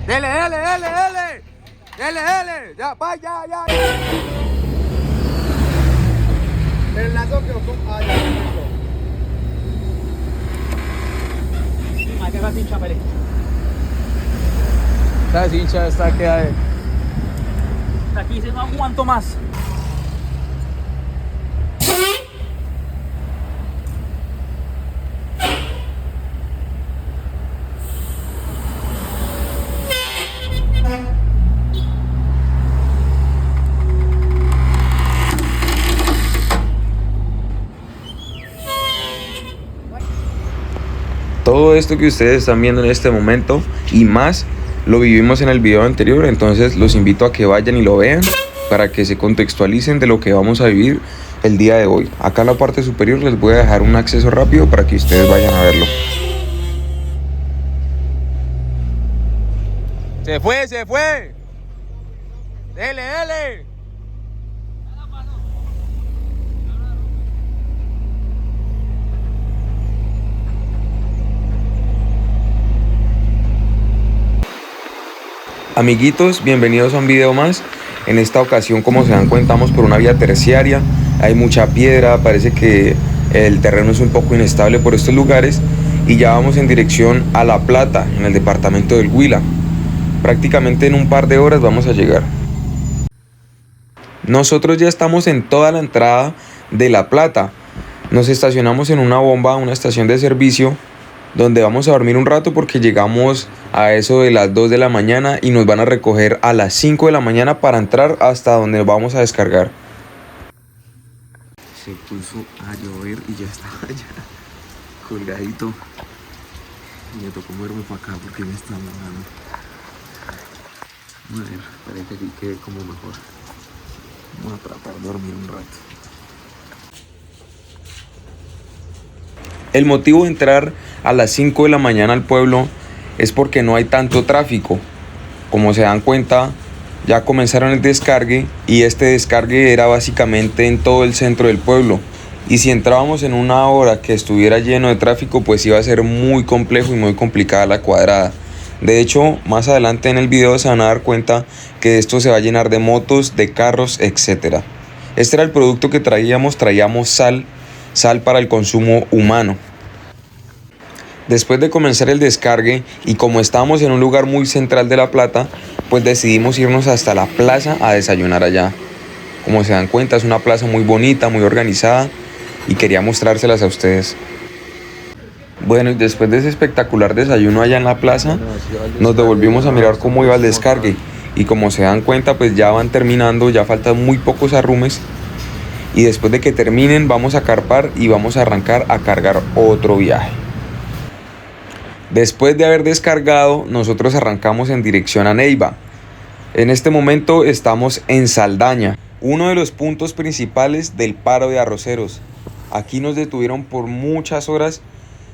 Dele, dele, dele, dele. Dele, dele. Ya, pa, ya, ya. El lazo que con... Ah, ya, perfecto. Esta cincha está que hay. Aquí se no aguanto más. Todo esto que ustedes están viendo en este momento y más lo vivimos en el video anterior, entonces los invito a que vayan y lo vean para que se contextualicen de lo que vamos a vivir el día de hoy. Acá en la parte superior les voy a dejar un acceso rápido para que ustedes vayan a verlo. Se fue, se fue. Dele, dele. Amiguitos, bienvenidos a un video más. En esta ocasión, como se dan cuenta, vamos por una vía terciaria. Hay mucha piedra, parece que el terreno es un poco inestable por estos lugares. Y ya vamos en dirección a La Plata, en el departamento del Huila. Prácticamente en un par de horas vamos a llegar. Nosotros ya estamos en toda la entrada de La Plata. Nos estacionamos en una bomba, una estación de servicio, donde vamos a dormir un rato porque llegamos a eso de las 2 de la mañana y nos van a recoger a las 5 de la mañana para entrar hasta donde vamos a descargar. Se puso a llover y ya estaba allá colgadito. Me tocó moverme para acá porque me está mojando. A ver, parece que aquí quede como mejor. Vamos a tratar de dormir un rato. El motivo de entrar a las 5 de la mañana al pueblo es porque no hay tanto tráfico. Como se dan cuenta, ya comenzaron el descargue y este descargue era básicamente en todo el centro del pueblo. Y si entrábamos en una hora que estuviera lleno de tráfico, pues iba a ser muy complejo y muy complicada la cuadrada. De hecho, más adelante en el video se van a dar cuenta que esto se va a llenar de motos, de carros, etc. Este era el producto que traíamos sal para el consumo humano. Después de comenzar el descargue y como estábamos en un lugar muy central de La Plata, pues decidimos irnos hasta la plaza a desayunar allá. Como se dan cuenta, es una plaza muy bonita, muy organizada y quería mostrárselas a ustedes. Bueno, y después de ese espectacular desayuno allá en la plaza, nos devolvimos a mirar cómo iba el descargue y como se dan cuenta, pues ya van terminando, ya faltan muy pocos arrumes. Y después de que terminen vamos a acarpar y vamos a arrancar a cargar otro viaje. Después de haber descargado, nosotros arrancamos en dirección a Neiva. En este momento estamos en Saldaña, uno de los puntos principales del paro de arroceros. Aquí nos detuvieron por muchas horas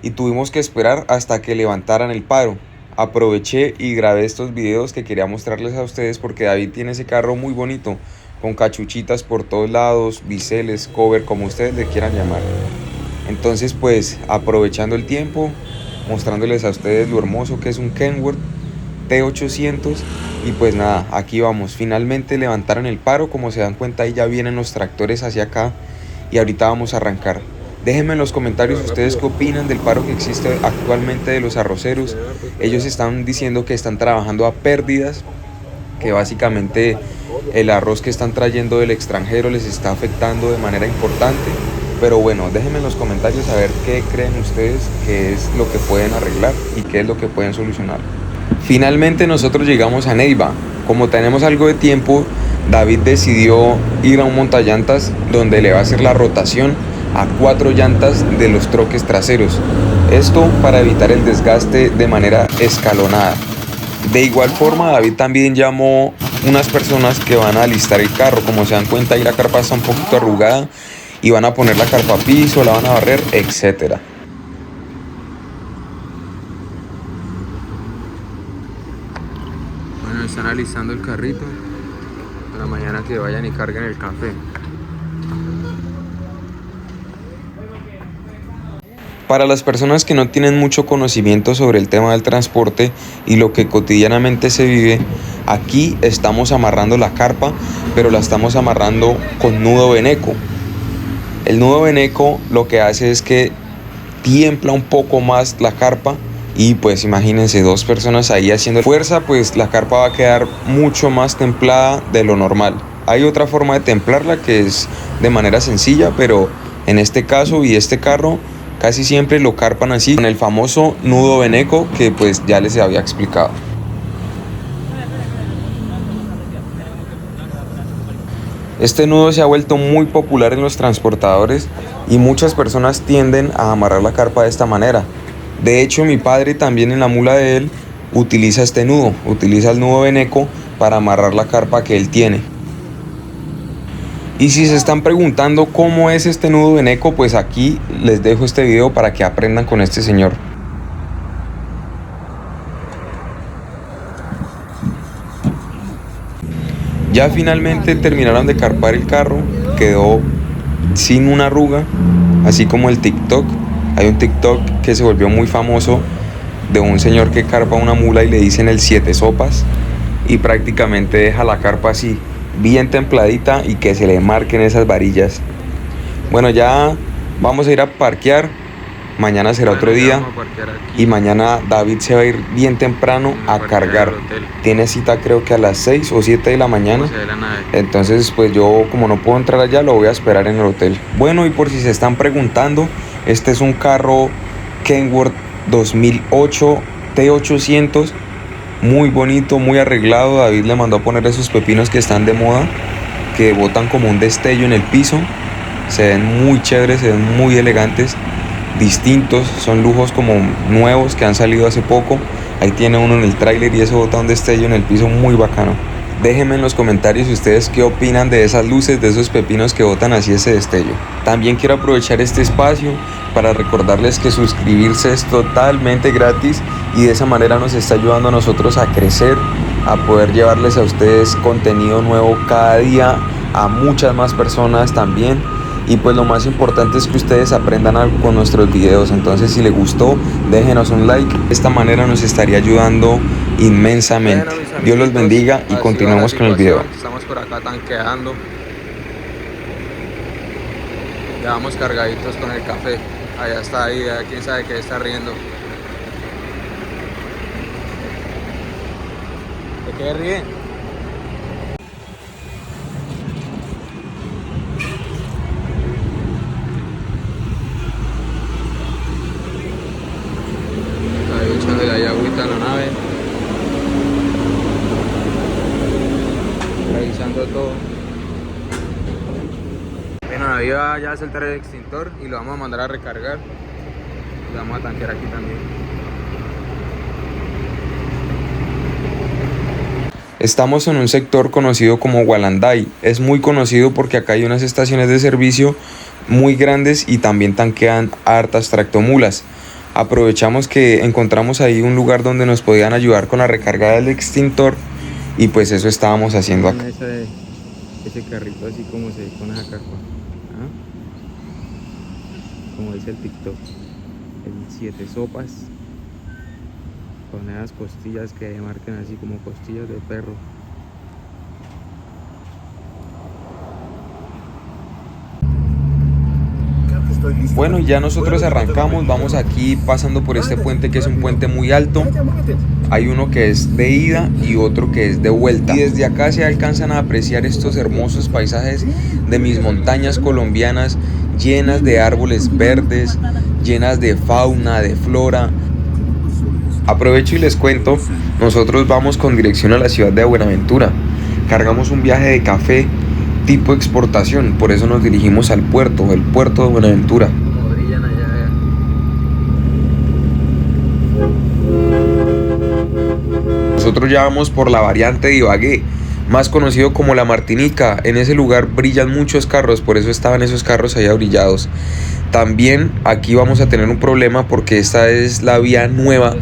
y tuvimos que esperar hasta que levantaran el paro. Aproveché y grabé estos videos que quería mostrarles a ustedes porque David tiene ese carro muy bonito, con cachuchitas por todos lados, biseles, cover, como ustedes le quieran llamar. Entonces pues aprovechando el tiempo, mostrándoles a ustedes lo hermoso que es un Kenworth T800 y pues nada, aquí vamos, finalmente levantaron el paro, como se dan cuenta ahí ya vienen los tractores hacia acá y ahorita vamos a arrancar. Déjenme en los comentarios ustedes qué opinan del paro que existe actualmente de los arroceros. Ellos están diciendo que están trabajando a pérdidas, que básicamente el arroz que están trayendo del extranjero les está afectando de manera importante. Pero bueno, déjenme en los comentarios a ver qué creen ustedes que es lo que pueden arreglar y qué es lo que pueden solucionar. Finalmente nosotros llegamos a Neiva. Como tenemos algo de tiempo, David decidió ir a un montallantas donde le va a hacer la rotación a 4 llantas de los troques traseros. Esto para evitar el desgaste de manera escalonada. De igual forma, David también llamó unas personas que van a alistar el carro. Como se dan cuenta, ahí la carpa está un poquito arrugada y van a poner la carpa a piso, la van a barrer, etc. Bueno, están alistando el carrito para mañana que vayan y carguen el café. Para las personas que no tienen mucho conocimiento sobre el tema del transporte y lo que cotidianamente se vive, aquí estamos amarrando la carpa, pero la estamos amarrando con nudo veneco. El nudo veneco lo que hace es que tiembla un poco más la carpa y pues imagínense 2 personas ahí haciendo fuerza, pues la carpa va a quedar mucho más templada de lo normal. Hay otra forma de templarla que es de manera sencilla, pero en este caso y este carro casi siempre lo carpan así, con el famoso nudo veneco que pues ya les había explicado. Este nudo se ha vuelto muy popular en los transportadores y muchas personas tienden a amarrar la carpa de esta manera. De hecho, mi padre también en la mula de él utiliza este nudo, utiliza el nudo veneco para amarrar la carpa que él tiene. Y si se están preguntando cómo es este nudo veneco, pues aquí les dejo este video para que aprendan con este señor. Ya finalmente terminaron de carpar el carro, quedó sin una arruga, así como el TikTok. Hay un TikTok que se volvió muy famoso de un señor que carpa una mula y le dicen el 7 sopas y prácticamente deja la carpa así, bien templadita y que se le marquen esas varillas. Bueno, ya vamos a ir a parquear, mañana será otro día y mañana David se va a ir bien temprano a cargar. Tiene cita creo que a las 6 o 7 de la mañana, entonces pues yo como no puedo entrar allá lo voy a esperar en el hotel. Bueno, y por si se están preguntando, este es un carro Kenworth 2008 T800, muy bonito, muy arreglado. David le mandó a poner esos pepinos que están de moda, que botan como un destello en el piso. Se ven muy chéveres, se ven muy elegantes, distintos, son lujos como nuevos que han salido hace poco. Ahí tiene uno en el tráiler y eso bota un destello en el piso muy bacano. Déjenme en los comentarios ustedes qué opinan de esas luces, de esos pepinos que botan así ese destello. También quiero aprovechar este espacio para recordarles que suscribirse es totalmente gratis y de esa manera nos está ayudando a nosotros a crecer, a poder llevarles a ustedes contenido nuevo cada día, a muchas más personas también. Y pues lo más importante es que ustedes aprendan algo con nuestros videos. Entonces si les gustó, déjenos un like. De esta manera nos estaría ayudando inmensamente. Bueno, Dios los bendiga y continuemos con el video. Estamos por acá tanqueando. Ya vamos cargaditos con el café. Allá está ahí, quién sabe qué está riendo. ¿De qué ríe? Echándole ahí agüita a la nave, revisando todo. Bueno, la vida ya va a soltar el extintor y lo vamos a mandar a recargar. Lo vamos a tanquear aquí también. Estamos en un sector conocido como Gualanday. Es muy conocido porque acá hay unas estaciones de servicio muy grandes y también tanquean hartas tractomulas. Aprovechamos que encontramos ahí un lugar donde nos podían ayudar con la recarga del extintor y pues eso estábamos haciendo acá. Ese carrito así como se pone esa carpa, ¿ah? Como dice el TikTok, el 7 sopas, con esas costillas que marcan así como costillas de perro. Bueno, ya nosotros arrancamos, vamos aquí pasando por este puente que es un puente muy alto. Hay uno que es de ida y otro que es de vuelta. Y desde acá se alcanzan a apreciar estos hermosos paisajes de mis montañas colombianas, llenas de árboles verdes, llenas de fauna, de flora. Aprovecho y les cuento, nosotros vamos con dirección a la ciudad de Buenaventura. Cargamos un viaje de café tipo exportación, por eso nos dirigimos al puerto, el puerto de Buenaventura. Nosotros ya vamos por la variante de Ibagué, más conocido como La Martinica. En ese lugar brillan muchos carros, por eso estaban esos carros ahí abrillados. También aquí vamos a tener un problema porque esta es la vía nueva,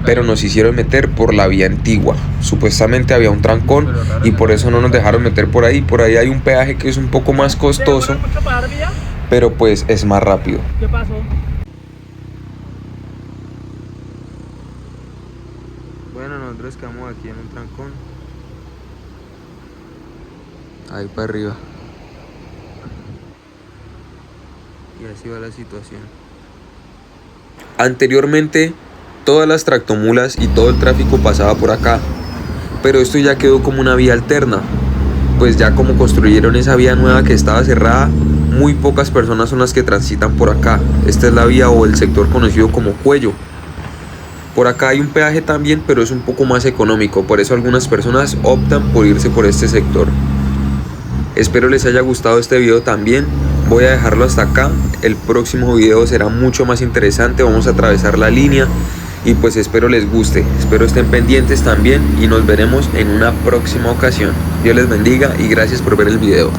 pero nos hicieron meter por la vía antigua. Supuestamente había un trancón y por eso no nos dejaron meter por ahí. Por ahí hay un peaje que es un poco más costoso, pero pues es más rápido. ¿Qué pasó? nosotros quedamos aquí en un trancón. Ahí para arriba. Y así va la situación. Anteriormente, todas las tractomulas y todo el tráfico pasaba por acá, pero esto ya quedó como una vía alterna, pues ya como construyeron esa vía nueva que estaba cerrada, muy pocas personas son las que transitan por acá. Esta es la vía o el sector conocido como Cuello. Por acá hay un peaje también, pero es un poco más económico, por eso algunas personas optan por irse por este sector. Espero les haya gustado este video también. Voy a dejarlo hasta acá. El próximo video será mucho más interesante. Vamos a atravesar la línea y pues espero les guste. Espero estén pendientes también y nos veremos en una próxima ocasión. Dios les bendiga y gracias por ver el video.